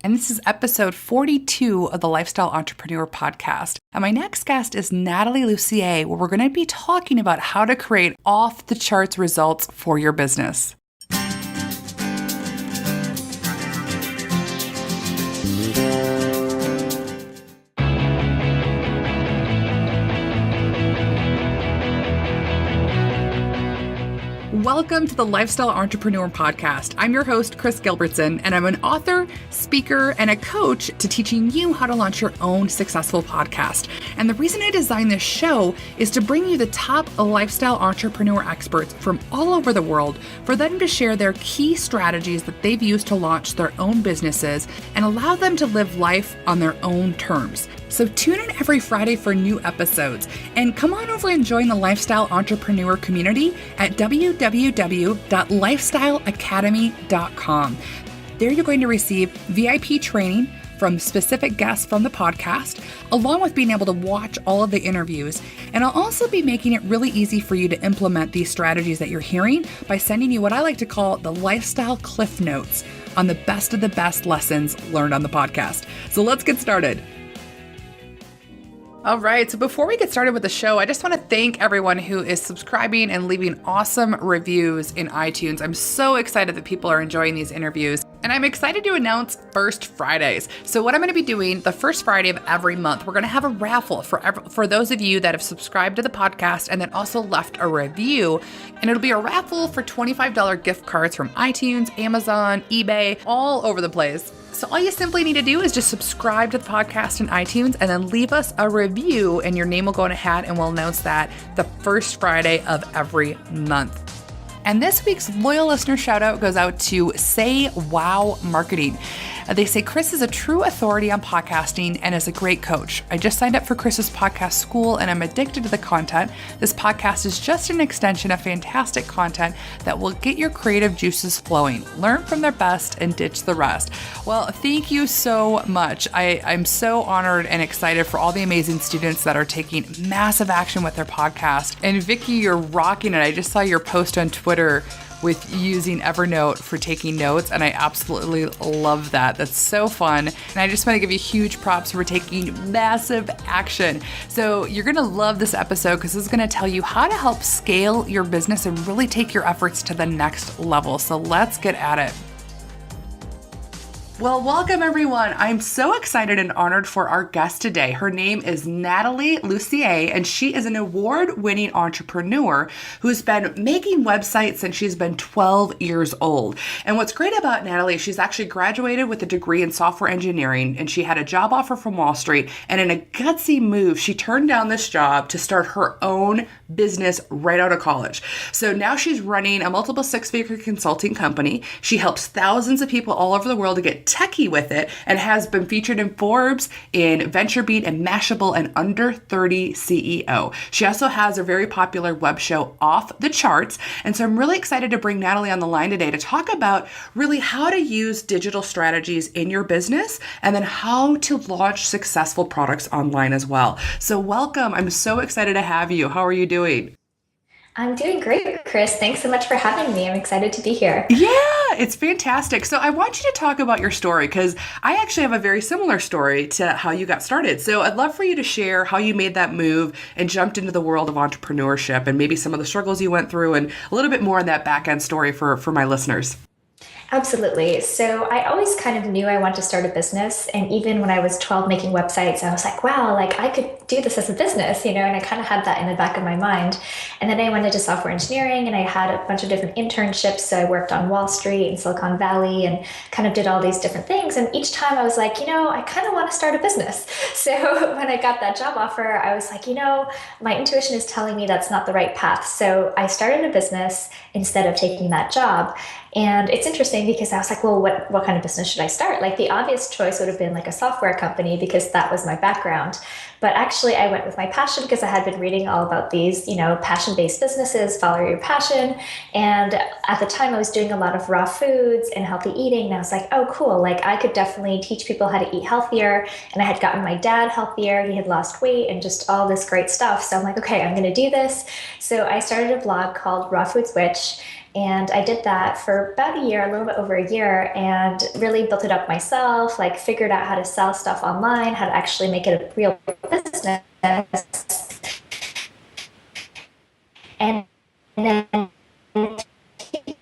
And this is episode 42 of the Lifestyle Entrepreneur Podcast. And my next guest is Nathalie Lussier, where we're going to be talking about how to create off-the-charts results for your business. Welcome to the Lifestyle Entrepreneur Podcast. I'm your host, Kris Gilbertson, and I'm an author, speaker, and a coach to teaching you how to launch your own successful podcast. And the reason I designed this show is to bring you the top lifestyle entrepreneur experts from all over the world for them to share their key strategies that they've used to launch their own businesses and allow them to live life on their own terms. So tune in every Friday for new episodes and come on over and join the Lifestyle Entrepreneur community at www.lifestyleacademy.com. There you're going to receive VIP training from specific guests from the podcast, along with being able to watch all of the interviews. And I'll also be making it really easy for you to implement these strategies that you're hearing by sending you what I like to call the Lifestyle Cliff Notes on the best of the best lessons learned on the podcast. So let's get started. All right, so before we get started with the show, I just want to thank everyone who is subscribing and leaving awesome reviews in iTunes. I'm so excited that people are enjoying these interviews. And I'm excited to announce First Fridays. So what I'm going to be doing the first Friday of every month, we're going to have a raffle for those of you that have subscribed to the podcast and then also left a review. And it'll be a raffle for $25 gift cards from iTunes, Amazon, eBay, all over the place. So all you simply need to do is just subscribe to the podcast in iTunes and then leave us a review, and your name will go in a hat, and we'll announce that the first Friday of every month. And this week's loyal listener shout out goes out to Say Wow Marketing. They say Kris is a true authority on podcasting and is a great coach. I just signed up for Kris's podcast school and I'm addicted to the content. This podcast is just an extension of fantastic content that will get your creative juices flowing. Learn from their best and ditch the rest. Well, thank you so much. I'm so honored and excited for all the amazing students that are taking massive action with their podcast. And Vicky, you're rocking it. I just saw your post on Twitter with using Evernote for taking notes, and I absolutely love that. That's so fun. And I just want to give you huge props for taking massive action. So you're going to love this episode because this is going to tell you how to help scale your business and really take your efforts to the next level. So let's get at it. Well, welcome everyone. I'm so excited and honored for our guest today. Her name is Nathalie Lussier, and she is an award-winning entrepreneur who's been making websites since she's been 12 years old. And what's great about Nathalie, she's actually graduated with a degree in software engineering, and she had a job offer from Wall Street. And in a gutsy move, she turned down this job to start her own business right out of college. So now she's running a multiple six-figure consulting company. She helps thousands of people all over the world to get techie with it and has been featured in Forbes, in VentureBeat, and Mashable, and Under 30 CEO. She also has a very popular web show, Off the Charts. And so I'm really excited to bring Nathalie on the line today to talk about really how to use digital strategies in your business and then how to launch successful products online as well. So welcome. I'm so excited to have you. How are you doing? I'm doing great, Kris. Thanks so much for having me. I'm excited to be here. Yeah, it's fantastic. So I want you to talk about your story because I actually have a very similar story to how you got started. So I'd love for you to share how you made that move and jumped into the world of entrepreneurship and maybe some of the struggles you went through and a little bit more on that back end story for my listeners. Absolutely. So I always kind of knew I wanted to start a business. And even when I was 12 making websites, I was like, wow, like I could do this as a business, and I kind of had that in the back of my mind. And then I went into software engineering and I had a bunch of different internships. So I worked on Wall Street and Silicon Valley and kind of did all these different things. And each time I was like, I kind of want to start a business. So when I got that job offer, I was like, my intuition is telling me that's not the right path. So I started a business instead of taking that job. And it's interesting because I was like, well, what kind of business should I start? Like the obvious choice would have been like a software company because that was my background. But actually I went with my passion because I had been reading all about these, passion-based businesses, follow your passion. And at the time I was doing a lot of raw foods and healthy eating. And I was like, oh, cool. Like I could definitely teach people how to eat healthier. And I had gotten my dad healthier. He had lost weight and just all this great stuff. So I'm like, okay, I'm going to do this. So I started a blog called Raw Foods Witch. And I did that for about a year, a little bit over a year, and really built it up myself, like figured out how to sell stuff online, how to actually make it a real business. And then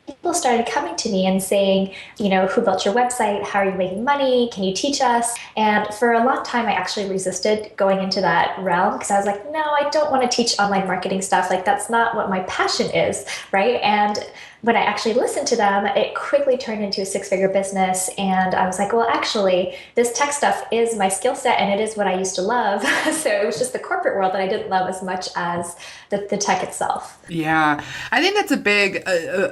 people started coming to me and saying, who built your website? How are you making money? Can you teach us? And for a long time, I actually resisted going into that realm because I was like, no, I don't want to teach online marketing stuff. Like, that's not what my passion is, right? And when I actually listened to them, it quickly turned into a six-figure business. And I was like, well, actually, this tech stuff is my skill set and it is what I used to love. So it was just the corporate world that I didn't love as much as the tech itself. Yeah, I think that's a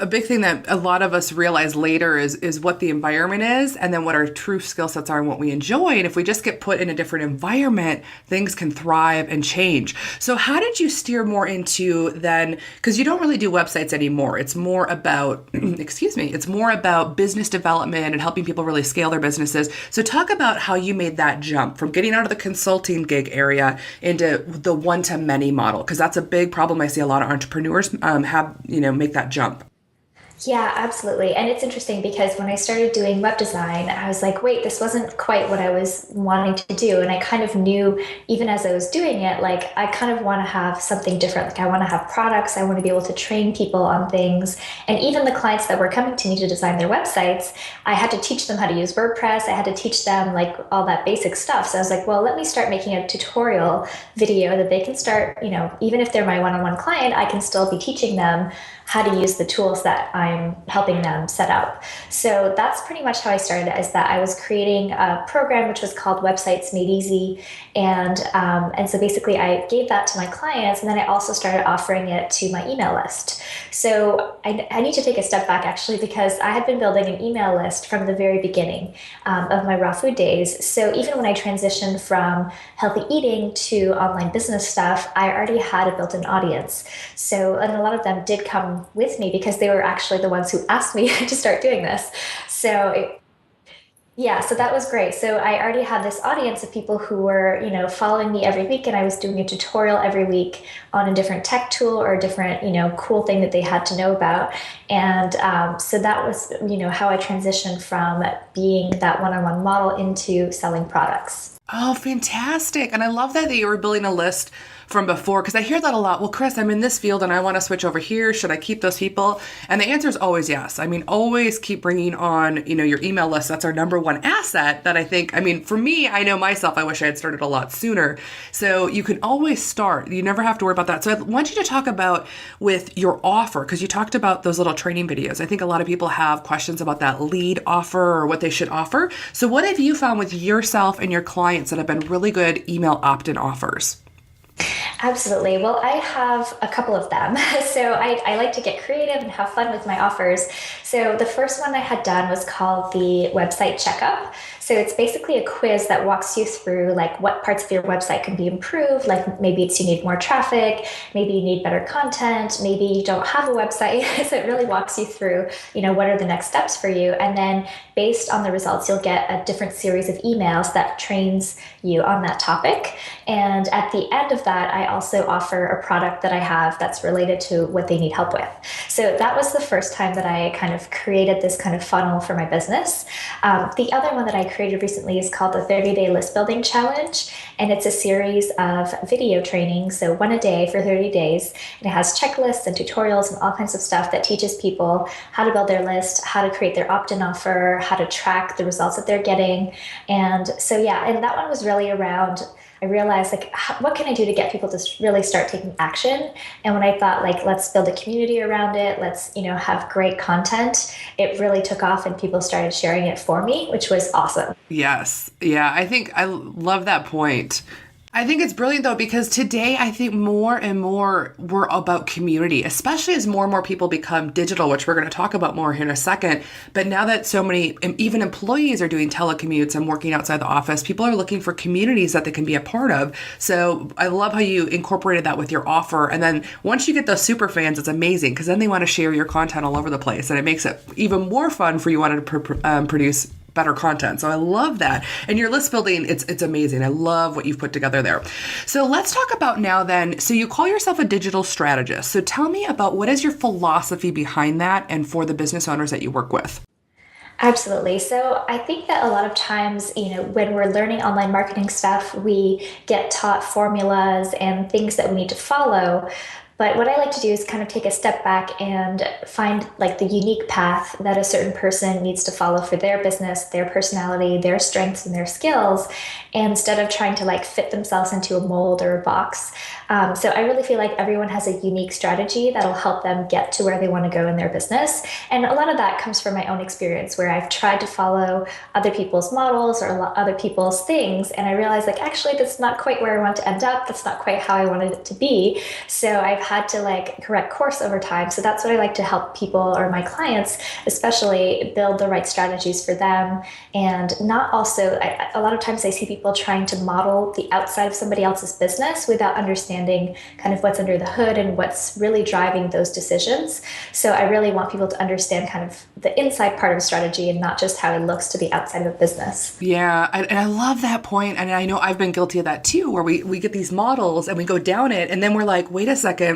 big thing that a lot of us realize later is what the environment is, and then what our true skill sets are and what we enjoy. And if we just get put in a different environment, things can thrive and change. So how did you steer more into then, because you don't really do websites anymore. It's more about, it's more about business development and helping people really scale their businesses. So talk about how you made that jump from getting out of the consulting gig area into the one-to-many model, because that's a big problem I see a lot of entrepreneurs make that jump. Yeah, absolutely. And it's interesting because when I started doing web design, I was like, wait, this wasn't quite what I was wanting to do. And I kind of knew, even as I was doing it, like, I kind of want to have something different. Like, I want to have products. I want to be able to train people on things. And even the clients that were coming to me to design their websites, I had to teach them how to use WordPress. I had to teach them like all that basic stuff. So I was like, well, let me start making a tutorial video that they can start, even if they're my one-on-one client, I can still be teaching them how to use the tools that I'm helping them set up. So that's pretty much how I started, is that I was creating a program which was called Websites Made Easy. And so basically I gave that to my clients, and then I also started offering it to my email list. So I need to take a step back actually, because I had been building an email list from the very beginning of my raw food days. So even when I transitioned from healthy eating to online business stuff, I already had a built-in audience. So, and a lot of them did come with me because they were actually the ones who asked me to start doing this. So so that was great. So I already had this audience of people who were, following me every week, and I was doing a tutorial every week on a different tech tool or a different, cool thing that they had to know about. And so that was, how I transitioned from being that one-on-one model into selling products. Oh, fantastic. And I love that you were building a list from before, because I hear that a lot. Well, Kris, I'm in this field and I want to switch over here. Should I keep those people? And the answer is always yes. I mean, always keep bringing on, your email list. That's our number one asset that I think, for me, I know myself, I wish I had started a lot sooner. So you can always start. You never have to worry about that. So I want you to talk about with your offer, because you talked about those little training videos. I think a lot of people have questions about that lead offer or what they should offer. So what have you found with yourself and your clients that have been really good email opt-in offers? Absolutely. Well, I have a couple of them. So I like to get creative and have fun with my offers. So the first one I had done was called the website checkup. So it's basically a quiz that walks you through like what parts of your website can be improved. Like maybe it's you need more traffic, maybe you need better content, maybe you don't have a website. So it really walks you through, what are the next steps for you? And then based on the results, you'll get a different series of emails that trains you on that topic. And at the end of that, I also offer a product that I have that's related to what they need help with. So that was the first time that I kind of created this kind of funnel for my business. The other one that I created recently is called the 30-Day List Building Challenge. And it's a series of video training, so one a day for 30 days. And it has checklists and tutorials and all kinds of stuff that teaches people how to build their list, how to create their opt-in offer, how to track the results that they're getting. And so, and that one was really around, I realized what can I do to get people to really start taking action? And when I thought let's build a community around it, let's, have great content, it really took off and people started sharing it for me, which was awesome. Yes. Yeah. I think I love that point. I think it's brilliant though, because today I think more and more we're about community, especially as more and more people become digital, which we're going to talk about more here in a second. But now that so many, even employees are doing telecommutes and working outside the office, people are looking for communities that they can be a part of. So I love how you incorporated that with your offer. And then once you get those super fans, it's amazing because then they want to share your content all over the place. And it makes it even more fun for you wanting to produce better content. So I love that. And your list building, it's amazing. I love what you've put together there. So let's talk about now then. So you call yourself a digital strategist. So tell me about what is your philosophy behind that and for the business owners that you work with? Absolutely. So I think that a lot of times, when we're learning online marketing stuff, we get taught formulas and things that we need to follow. But what I like to do is kind of take a step back and find like the unique path that a certain person needs to follow for their business, their personality, their strengths and their skills, and instead of trying to like fit themselves into a mold or a box. So I really feel like everyone has a unique strategy that'll help them get to where they want to go in their business. And a lot of that comes from my own experience where I've tried to follow other people's models or other people's things. And I realized like, actually, that's not quite where I want to end up. That's not quite how I wanted it to be. So I've had to like correct course over time. So that's what I like to help people or my clients, especially build the right strategies for them. And not also, a lot of times I see people trying to model the outside of somebody else's business without understanding kind of what's under the hood and what's really driving those decisions. So I really want people to understand kind of the inside part of a strategy and not just how it looks to the outside of a business. Yeah, and I love that point. And I know I've been guilty of that too, where we get these models and we go down it and then we're like, wait a second,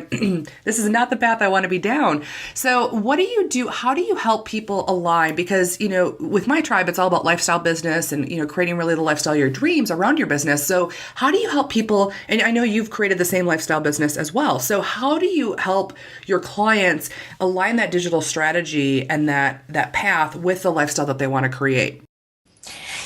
this is not the path I want to be down. So what do you do? How do you help people align? Because, with my tribe, it's all about lifestyle business and, creating really the lifestyle of your dreams around your business. So how do you help people? And I know you've created the same lifestyle business as well. So how do you help your clients align that digital strategy and that path with the lifestyle that they want to create?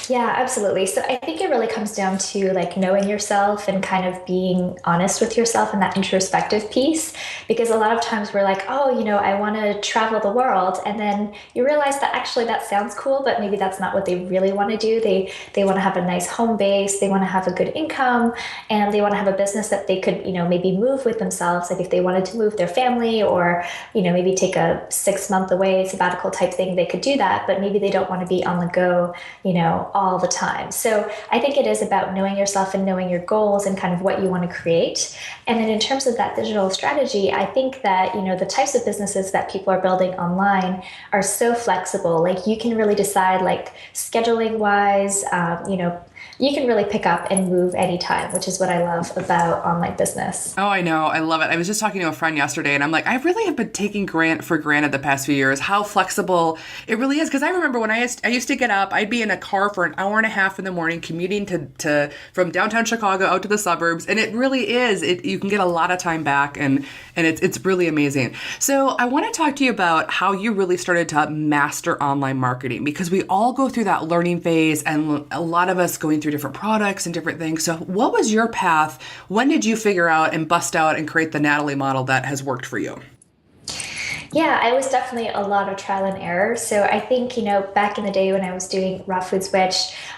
Yeah, absolutely. So I think it really comes down to like knowing yourself and kind of being honest with yourself and that introspective piece. Because a lot of times we're like, oh, I want to travel the world. And then you realize that actually that sounds cool, but maybe that's not what they really want to do. They want to have a nice home base. They want to have a good income and they want to have a business that they could, maybe move with themselves. Like if they wanted to move their family or, maybe take a 6-month away sabbatical type thing, they could do that. But maybe they don't want to be on the go, all the time. So I think it is about knowing yourself and knowing your goals and kind of what you want to create. And then in terms of that digital strategy, I think that, the types of businesses that people are building online are so flexible. Like you can really decide like scheduling wise, you can really pick up and move anytime, which is what I love about online business. Oh, I know. I love it. I was just talking to a friend yesterday and I'm like, I really have been taking for granted the past few years how flexible it really is. Because I remember when I used to get up, I'd be in a car for an hour and a half in the morning commuting to from downtown Chicago out to the suburbs. And it really is. You can get a lot of time back and it's really amazing. So I want to talk to you about how you really started to master online marketing because we all go through that learning phase and a lot of us going through different products and different things. So what was your path? When did you figure out and bust out and create the Nathalie model that has worked for you? Yeah, it was definitely a lot of trial and error. So I think, back in the day when I was doing Raw Food Switch,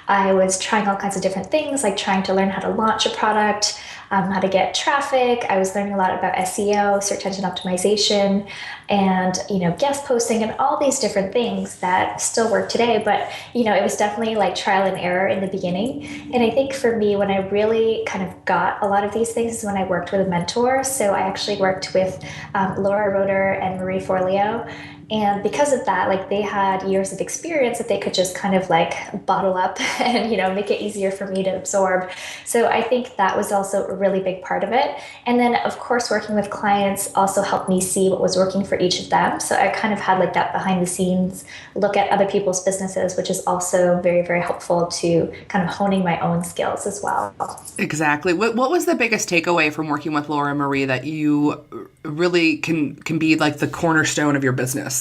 I was trying all kinds of different things, like trying to learn how to launch a product, how to get traffic. I was learning a lot about SEO, search engine optimization, and, guest posting and all these different things that still work today. But, it was definitely like trial and error in the beginning. And I think for me, when I really kind of got a lot of these things is when I worked with a mentor. So I actually worked with Laura Roeder and Marie Forleo. And because of that, like they had years of experience that they could just kind of like bottle up and, make it easier for me to absorb. So I think that was also a really big part of it. And then of course, working with clients also helped me see what was working for each of them. So I kind of had like that behind the scenes look at other people's businesses, which is also very, very helpful to kind of honing my own skills as well. Exactly. What was the biggest takeaway from working with Laura and Marie that you really can be like the cornerstone of your business?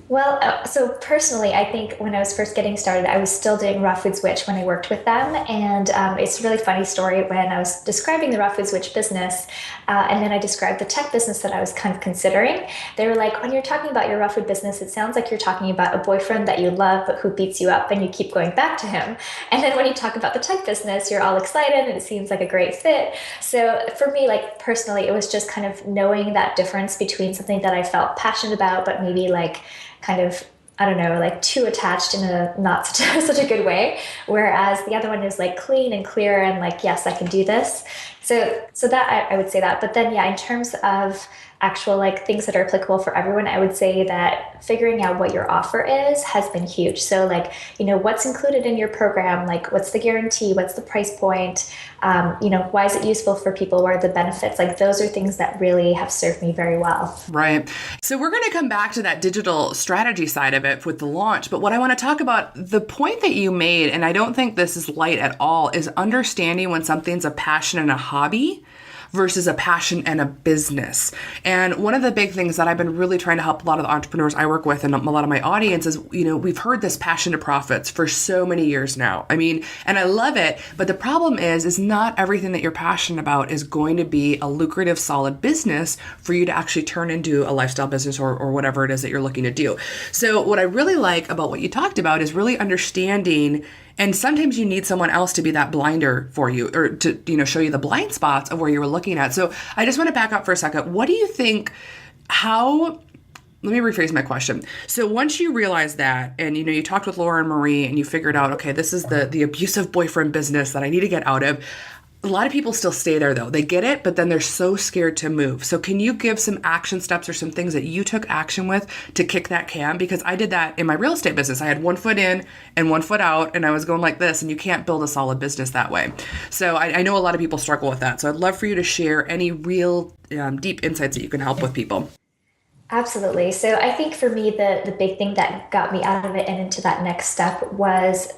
Well, so personally, I think when I was first getting started, I was still doing Raw Food Switch when I worked with them. And it's a really funny story when I was describing the Raw Food Switch business, and then I described the tech business that I was kind of considering. They were like, when you're talking about your raw food business, it sounds like you're talking about a boyfriend that you love, but who beats you up and you keep going back to him. And then when you talk about the tech business, you're all excited and it seems like a great fit. So for me, like personally, it was just kind of knowing that difference between something that I felt passionate about, but maybe like kind of, I don't know, like too attached in a not such a good way. Whereas the other one is like clean and clear and like, yes, I can do this. So that I would say that. But then, yeah, in terms of actual like things that are applicable for everyone, I would say that figuring out what your offer is has been huge. So like, what's included in your program? Like, what's the guarantee? What's the price point? Why is it useful for people? What are the benefits? Like, those are things that really have served me very well. Right. So we're going to come back to that digital strategy side of it with the launch. But what I want to talk about, the point that you made, and I don't think this is light at all, is understanding when something's a passion and a hobby versus a passion and a business. And one of the big things that I've been really trying to help a lot of the entrepreneurs I work with and a lot of my audience is, we've heard this passion to profits for so many years now. I mean, and I love it, but the problem is not everything that you're passionate about is going to be a lucrative, solid business for you to actually turn into a lifestyle business or whatever it is that you're looking to do. So what I really like about what you talked about is really understanding. And sometimes you need someone else to be that blinder for you or to, show you the blind spots of where you were looking at. So I just want to back up for a second. What do you think, let me rephrase my question. So once you realize that, and, you talked with Laura and Marie and you figured out, okay, this is the abusive boyfriend business that I need to get out of. A lot of people still stay there though. They get it, but then they're so scared to move. So can you give some action steps or some things that you took action with to kick that can? Because I did that in my real estate business. I had 1 foot in and 1 foot out, and I was going like this, and you can't build a solid business that way. So I know a lot of people struggle with that. So I'd love for you to share any real deep insights that you can help with people. Absolutely. So I think for me, the big thing that got me out of it and into that next step was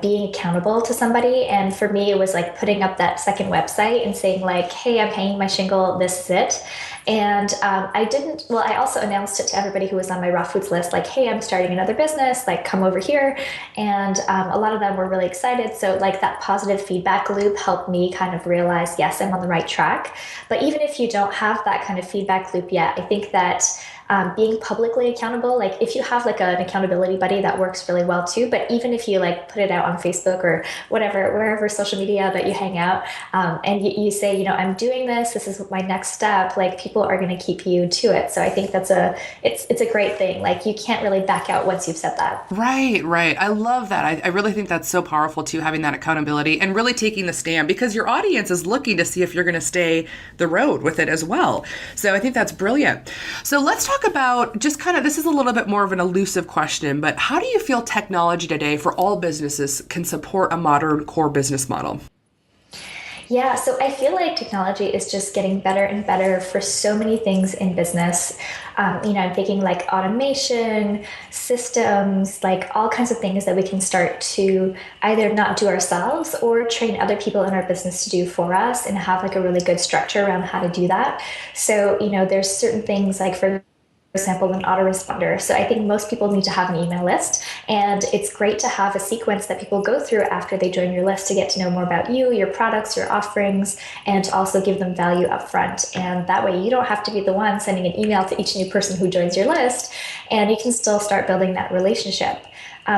being accountable to somebody. And for me, it was like putting up that second website and saying like, hey, I'm hanging my shingle, this is it. And I also announced it to everybody who was on my raw foods list, like, hey, I'm starting another business, like come over here. And a lot of them were really excited. So like that positive feedback loop helped me kind of realize, yes, I'm on the right track. But even if you don't have that kind of feedback loop yet, I think that being publicly accountable, like if you have like an accountability buddy, that works really well too. But even if you like put it out on Facebook or whatever, wherever social media that you hang out, and you say, I'm doing this, this is my next step, like people are going to keep you to it. So I think it's a great thing. Like you can't really back out once you've said that. Right. I love that. I really think that's so powerful too, having that accountability and really taking the stand, because your audience is looking to see if you're going to stay the road with it as well. So I think that's brilliant. So let's talk about just kind of, this is a little bit more of an elusive question, but how do you feel technology today for all businesses can support a modern core business model? Yeah, so I feel like technology is just getting better and better for so many things in business. I'm thinking like automation, systems, like all kinds of things that we can start to either not do ourselves or train other people in our business to do for us and have like a really good structure around how to do that. So, there's certain things like, for example, an autoresponder. So I think most people need to have an email list, and it's great to have a sequence that people go through after they join your list to get to know more about you, your products, your offerings, and to also give them value up front. And that way you don't have to be the one sending an email to each new person who joins your list, and you can still start building that relationship.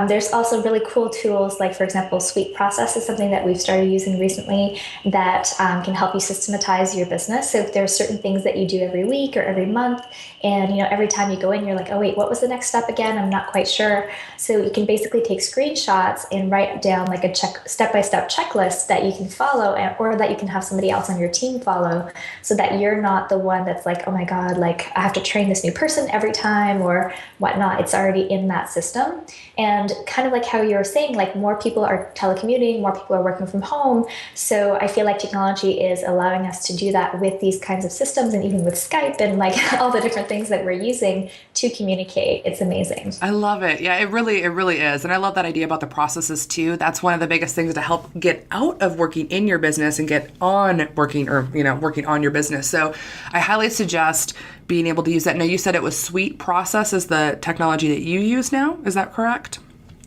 There's also really cool tools like, for example, Suite Process is something that we've started using recently that can help you systematize your business. So if there are certain things that you do every week or every month, and every time you go in, you're like, oh wait, what was the next step again? I'm not quite sure. So you can basically take screenshots and write down like a step-by-step checklist that you can follow, or that you can have somebody else on your team follow, so that you're not the one that's like, oh my God, like I have to train this new person every time or whatnot. It's already in that system. And kind of like how you were saying, like more people are telecommuting, more people are working from home. So I feel like technology is allowing us to do that with these kinds of systems, and even with Skype and like all the different things that we're using to communicate. It's amazing. I love it. Yeah, it really is. And I love that idea about the processes too. That's one of the biggest things to help get out of working in your business and get on working on your business. So I highly suggest being able to use that. Now, you said it was Suite Process is the technology that you use now. Is that correct?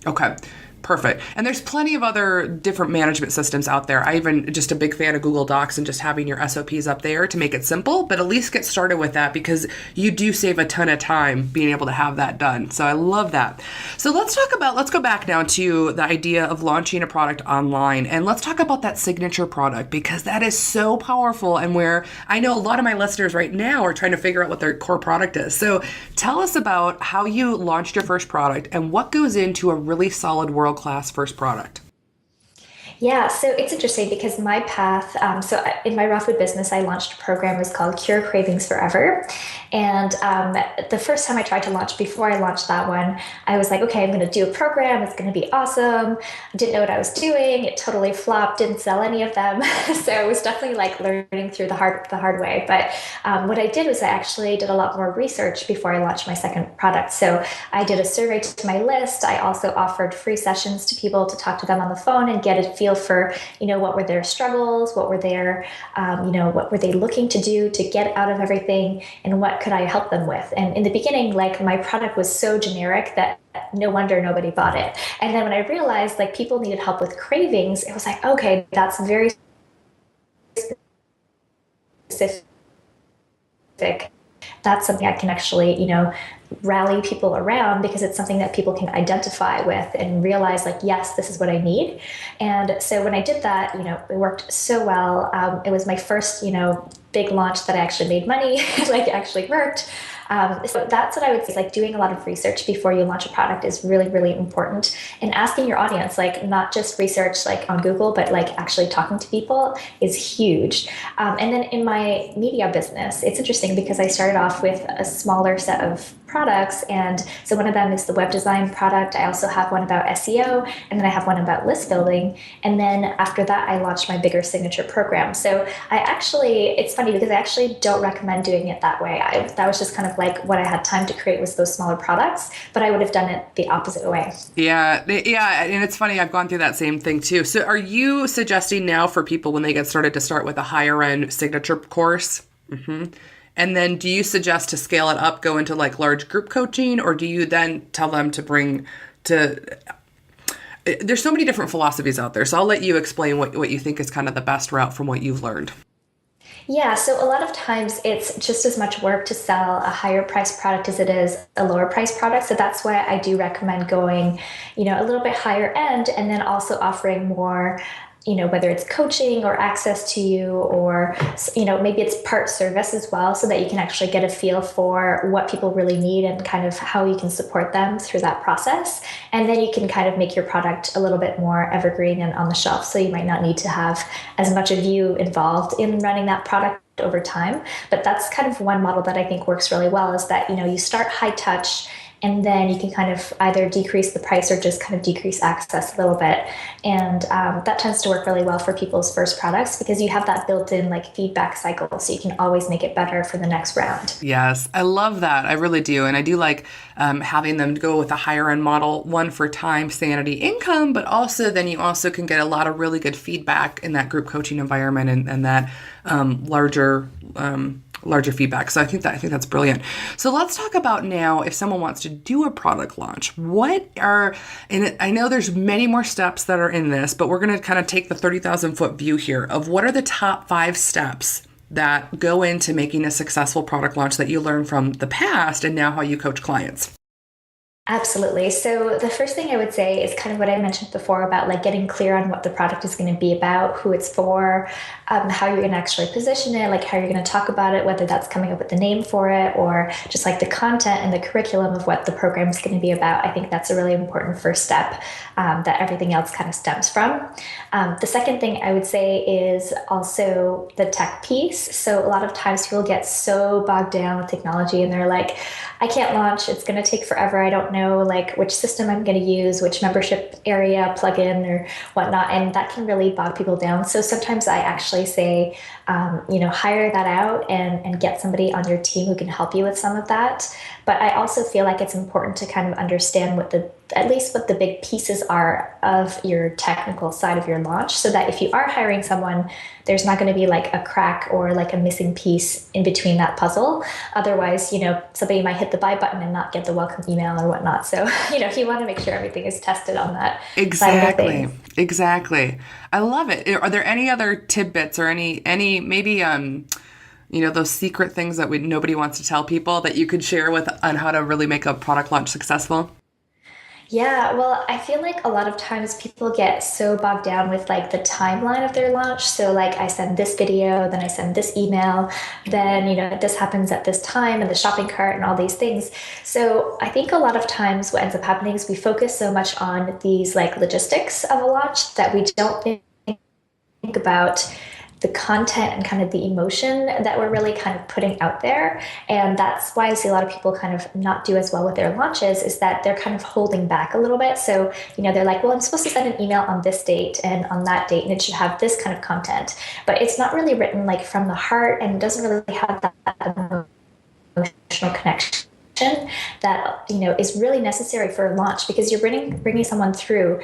Okay. Perfect. And there's plenty of other different management systems out there. I even just a big fan of Google Docs and just having your SOPs up there to make it simple, but at least get started with that, because you do save a ton of time being able to have that done. So I love that. So let's go back now to the idea of launching a product online, and let's talk about that signature product, because that is so powerful, and where I know a lot of my listeners right now are trying to figure out what their core product is. So tell us about how you launched your first product and what goes into a really solid world-class first product. Yeah, so it's interesting because my path, in my raw food business, I launched a program. It was called Cure Cravings Forever. And the first time I tried to launch, before I launched that one, I was like, okay, I'm going to do a program. It's going to be awesome. I didn't know what I was doing. It totally flopped, didn't sell any of them. So it was definitely like learning through the hard way. But what I did was I actually did a lot more research before I launched my second product. So I did a survey to my list. I also offered free sessions to people to talk to them on the phone and get a feel for, what were their struggles, what were their, what were they looking to do to get out of everything, and what could I help them with. And in the beginning, like my product was so generic that no wonder nobody bought it. And then when I realized like people needed help with cravings, it was like, okay, that's very specific. That's something I can actually, rally people around because it's something that people can identify with and realize like, yes, this is what I need. And so when I did that, it worked so well. It was my first, big launch that I actually made money, like actually worked. So that's what I would say, like doing a lot of research before you launch a product is really, really important. And asking your audience, like not just research like on Google, but like actually talking to people is huge. And then in my media business, it's interesting because I started off with a smaller set of products. And so one of them is the web design product. I also have one about SEO, and then I have one about list building. And then after that, I launched my bigger signature program. So it's funny because I actually don't recommend doing it that way. That was just kind of like what I had time to create was those smaller products, but I would have done it the opposite way. Yeah, yeah, and it's funny, I've gone through that same thing too. So are you suggesting now for people when they get started to start with a higher end signature course? And then do you suggest to scale it up, go into like large group coaching, or do you then tell them there's so many different philosophies out there. So I'll let you explain what you think is kind of the best route from what you've learned. Yeah, so a lot of times it's just as much work to sell a higher price product as it is a lower price product. So that's why I do recommend going, a little bit higher end and then also offering more, whether it's coaching or access to you or, maybe it's part service as well so that you can actually get a feel for what people really need and kind of how you can support them through that process. And then you can kind of make your product a little bit more evergreen and on the shelf. So you might not need to have as much of you involved in running that product over time. But that's kind of one model that I think works really well is that, you start high touch and then you can kind of either decrease the price or just kind of decrease access a little bit. And that tends to work really well for people's first products because you have that built-in like feedback cycle. So you can always make it better for the next round. Yes, I love that. I really do. And I do like having them go with a higher end model, one for time, sanity, income, but also then you also can get a lot of really good feedback in that group coaching environment and that larger feedback. So I think that's brilliant. So let's talk about now if someone wants to do a product launch, and I know there's many more steps that are in this, but we're going to kind of take the 30,000 foot view here of what are the top 5 steps that go into making a successful product launch that you learned from the past and now how you coach clients. Absolutely. So the first thing I would say is kind of what I mentioned before about like getting clear on what the product is going to be about, who it's for, how you're going to actually position it, like how you're going to talk about it, whether that's coming up with the name for it or just like the content and the curriculum of what the program is going to be about. I think that's a really important first step that everything else kind of stems from. The second thing I would say is also the tech piece. So a lot of times people get so bogged down with technology and they're like, I can't launch. It's going to take forever. I don't know like which system I'm going to use, which membership area plugin or whatnot. And that can really bog people down. So sometimes I actually say, hire that out and get somebody on your team who can help you with some of that. But I also feel like it's important to kind of understand at least what the big pieces are of your technical side of your launch so that if you are hiring someone, there's not going to be like a crack or like a missing piece in between that puzzle. Otherwise, somebody might hit the buy button and not get the welcome email or whatnot. So, you want to make sure everything is tested on that side of things. Exactly. I love it. Are there any other tidbits or any maybe those secret things that nobody wants to tell people that you could share on how to really make a product launch successful? Yeah, well, I feel like a lot of times people get so bogged down with like the timeline of their launch. So like I send this video, then I send this email, then, this happens at this time and the shopping cart and all these things. So I think a lot of times what ends up happening is we focus so much on these like logistics of a launch that we don't about the content and kind of the emotion that we're really kind of putting out there. And that's why I see a lot of people kind of not do as well with their launches, is that they're kind of holding back a little bit. So, they're like, well, I'm supposed to send an email on this date and on that date, and it should have this kind of content. But it's not really written like from the heart, and doesn't really have that emotional connection that is really necessary for a launch, because you're bringing someone through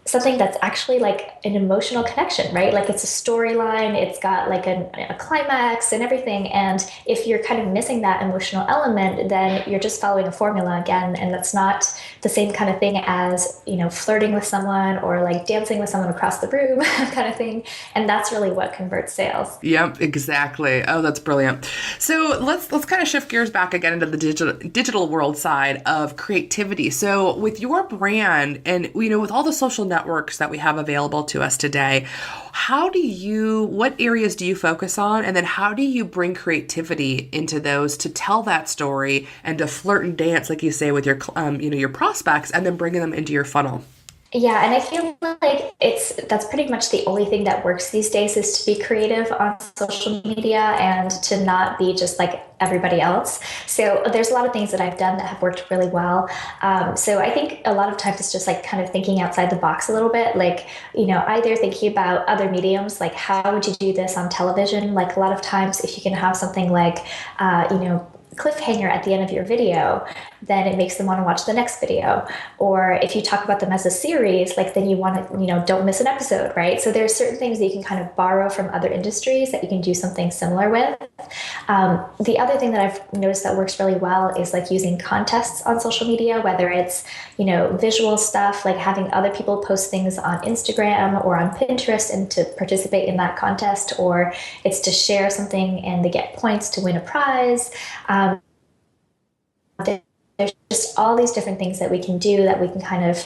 something that's actually like an emotional connection, right? Like it's a storyline, it's got like a climax and everything. And if you're kind of missing that emotional element, then you're just following a formula again. And that's not the same kind of thing as, flirting with someone or like dancing with someone across the room kind of thing. And that's really what converts sales. Yep, exactly. Oh, that's brilliant. So let's kind of shift gears back again into the digital world side of creativity. So with your brand and, with all the social networks that we have available to us today, what areas do you focus on? And then how do you bring creativity into those to tell that story and to flirt and dance, like you say, with your, your prospects, and then bringing them into your funnel? Yeah, and I feel like that's pretty much the only thing that works these days, is to be creative on social media and to not be just like everybody else. So there's a lot of things that I've done that have worked really well. So I think a lot of times it's just like kind of thinking outside the box a little bit, like, either thinking about other mediums, like how would you do this on television? Like a lot of times if you can have something like, cliffhanger at the end of your video, then it makes them want to watch the next video. Or if you talk about them as a series, like then you want to, don't miss an episode, right? So there's certain things that you can kind of borrow from other industries that you can do something similar with. The other thing that I've noticed that works really well is like using contests on social media, whether it's, visual stuff, like having other people post things on Instagram or on Pinterest and to participate in that contest, or it's to share something and they get points to win a prize. There's just all these different things that we can do that we can kind of,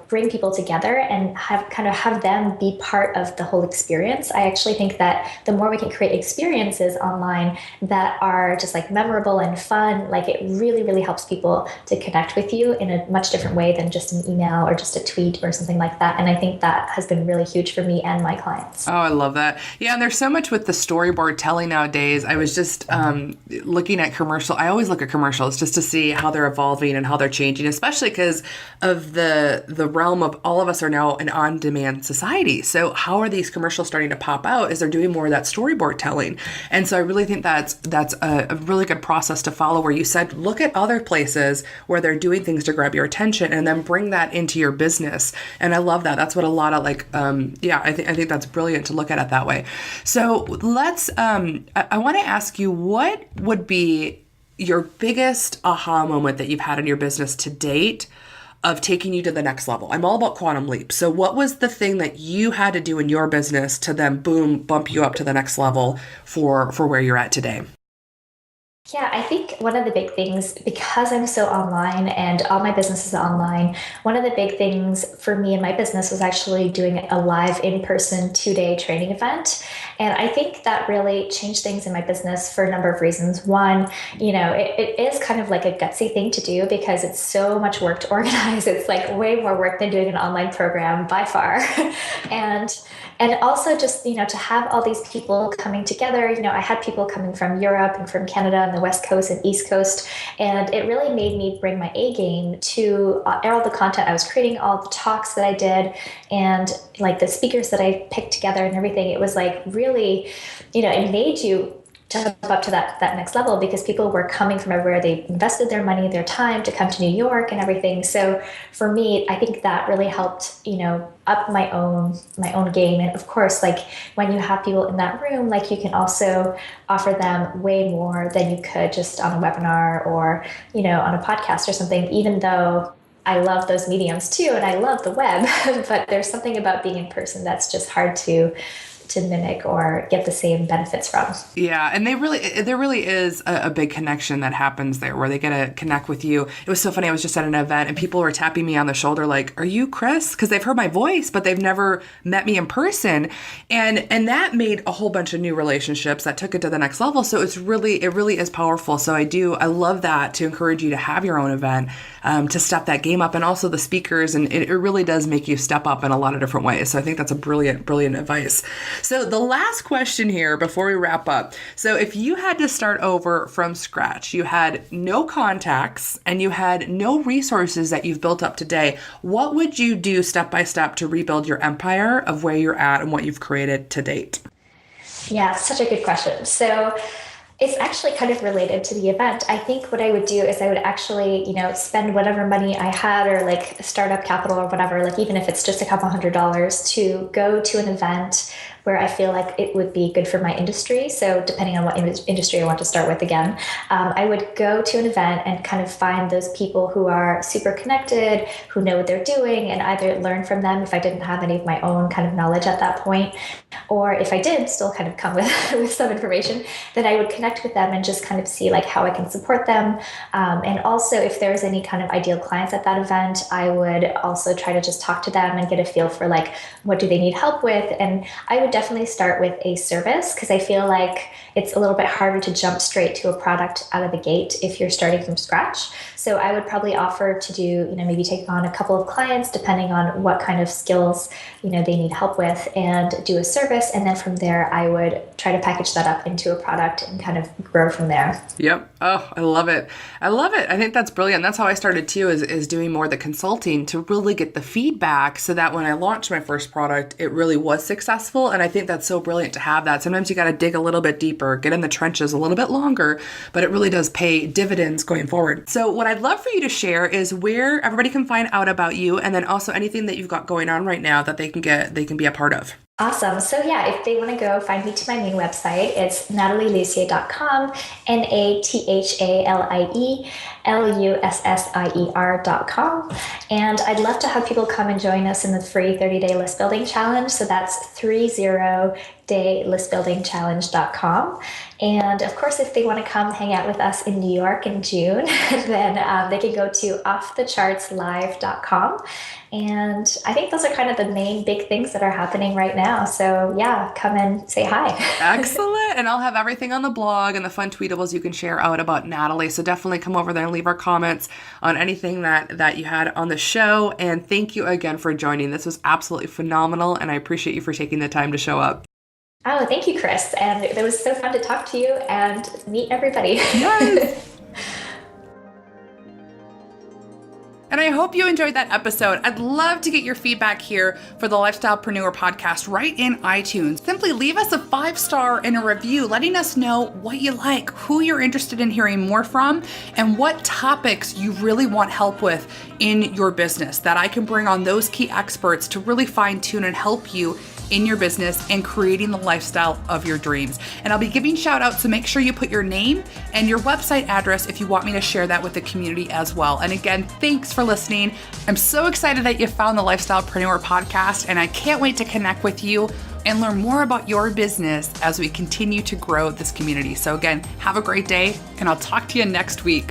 bring people together and have them be part of the whole experience. I actually think that the more we can create experiences online that are just like memorable and fun, like it really, really helps people to connect with you in a much different way than just an email or just a tweet or something like that. And I think that has been really huge for me and my clients. Oh, I love that. Yeah, and there's so much with the storyboard telling nowadays. I was just looking at I always look at commercials just to see how they're evolving and how they're changing, especially because of the realm of all of us are now an on-demand society. So how are these commercials starting to pop out as they're doing more of that storyboard telling? And so I really think that's a really good process to follow, where you said, look at other places where they're doing things to grab your attention and then bring that into your business. And I love that. That's what a lot of I think that's brilliant to look at it that way. So I want to ask you, what would be your biggest aha moment that you've had in your business to date of taking you to the next level? I'm all about quantum leap. So what was the thing that you had to do in your business to then, boom, bump you up to the next level for where you're at today? Yeah, I think one of the big things, because I'm so online and all my business is online, one of the big things for me and my business was actually doing a live in-person 2-day training event. And I think that really changed things in my business for a number of reasons. One, it is kind of like a gutsy thing to do because it's so much work to organize. It's like way more work than doing an online program by far. And also just, to have all these people coming together, I had people coming from Europe and from Canada and the West Coast and East Coast. And it really made me bring my A game to all the content I was creating, all the talks that I did, and like the speakers that I picked together and everything. It was like really, it made you jump up to that next level because people were coming from everywhere. They invested their money, their time to come to New York and everything. So for me, I think that really helped, up my own game. And of course, like when you have people in that room, like you can also offer them way more than you could just on a webinar or, on a podcast or something, even though I love those mediums too. And I love the web, but there's something about being in person that's just hard to to mimic or get the same benefits from. Yeah, and there really is a big connection that happens there where they get to connect with you. It was so funny. I was just at an event and people were tapping me on the shoulder like, "Are you Kris?" Because they've heard my voice, but they've never met me in person. And that made a whole bunch of new relationships that took it to the next level. So it really is powerful. So I love that, to encourage you to have your own event, to step that game up, and also the speakers. And it really does make you step up in a lot of different ways. So I think that's a brilliant advice. So the last question here before we wrap up. So if you had to start over from scratch, you had no contacts and you had no resources that you've built up today, what would you do step by step to rebuild your empire of where you're at and what you've created to date? Yeah, such a good question. So it's actually kind of related to the event. I think what I would do is I would actually, spend whatever money I had, or like startup capital or whatever, like even if it's just a couple $100s, to go to an event where I feel like it would be good for my industry. So depending on what industry I want to start with again, I would go to an event and kind of find those people who are super connected, who know what they're doing, and either learn from them if I didn't have any of my own kind of knowledge at that point, or if I did still kind of come with some information, then I would connect with them and just kind of see like how I can support them. And also if there's any kind of ideal clients at that event, I would also try to just talk to them and get a feel for like, what do they need help with? And I would definitely start with a service, because I feel like it's a little bit harder to jump straight to a product out of the gate if you're starting from scratch. So I would probably offer to do, maybe take on a couple of clients depending on what kind of skills, they need help with, and do a service. And then from there, I would try to package that up into a product and kind of grow from there. Yep. Oh, I love it. I think that's brilliant. That's how I started too, is doing more of the consulting to really get the feedback, so that when I launched my first product, it really was successful. And I think that's so brilliant to have that. Sometimes you got to dig a little bit deeper, get in the trenches a little bit longer, but it really does pay dividends going forward. So what I'd love for you to share is where everybody can find out about you, and then also anything that you've got going on right now that they can be a part of. Awesome. So yeah, if they want to go find me to my main website, it's natalielussier.com, NATHALIELUSSIER.com. And I'd love to have people come and join us in the free 30-day list building challenge. So that's 30daylistbuildingchallenge.com. And of course, if they want to come hang out with us in New York in June, then they can go to offthechartslive.com. And I think those are kind of the main big things that are happening right now. So yeah, come and say hi. Excellent. And I'll have everything on the blog and the fun tweetables you can share out about Nathalie. So definitely come over there and leave our comments on anything that you had on the show. And thank you again for joining. This was absolutely phenomenal. And I appreciate you for taking the time to show up. Oh, thank you, Kris. And it was so fun to talk to you and meet everybody. Yes. And I hope you enjoyed that episode. I'd love to get your feedback here for the Lifestylepreneur podcast right in iTunes. Simply leave us a 5-star and a review letting us know what you like, who you're interested in hearing more from, and what topics you really want help with in your business, that I can bring on those key experts to really fine tune and help you in your business and creating the lifestyle of your dreams. And I'll be giving shout outs, so make sure you put your name and your website address if you want me to share that with the community as well. And again, thanks for listening. I'm so excited that you found the Lifestylepreneur podcast, and I can't wait to connect with you and learn more about your business as we continue to grow this community. So again, have a great day, and I'll talk to you next week.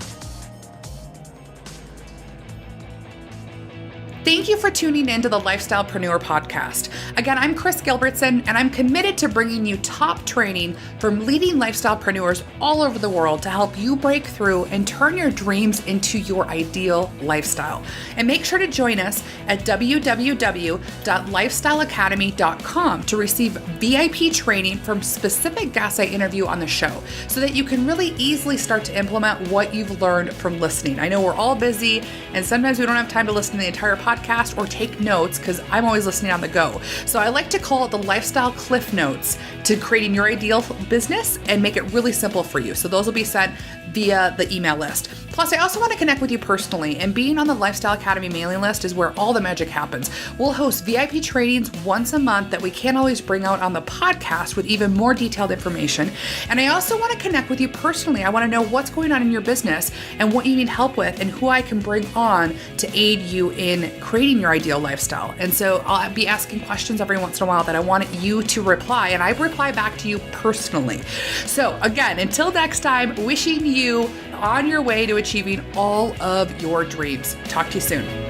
Thank you for tuning in to the Lifestylepreneur podcast. Again, I'm Kris Gilbertson, and I'm committed to bringing you top training from leading lifestylepreneurs all over the world to help you break through and turn your dreams into your ideal lifestyle. And make sure to join us at www.lifestyleacademy.com to receive VIP training from specific guests I interview on the show, so that you can really easily start to implement what you've learned from listening. I know we're all busy, and sometimes we don't have time to listen to the entire podcast or take notes, because I'm always listening on the go. So I like to call it the lifestyle cliff notes to creating your ideal business and make it really simple for you. So those will be sent via the email list. Plus, I also want to connect with you personally, and being on the Lifestyle Academy mailing list is where all the magic happens. We'll host VIP trainings once a month that we can't always bring out on the podcast with even more detailed information. And I also want to connect with you personally. I want to know what's going on in your business and what you need help with, and who I can bring on to aid you in creating your ideal lifestyle. And so I'll be asking questions every once in a while that I want you to reply, and I reply back to you personally. So again, until next time, wishing you on your way to achieving all of your dreams. Talk to you soon.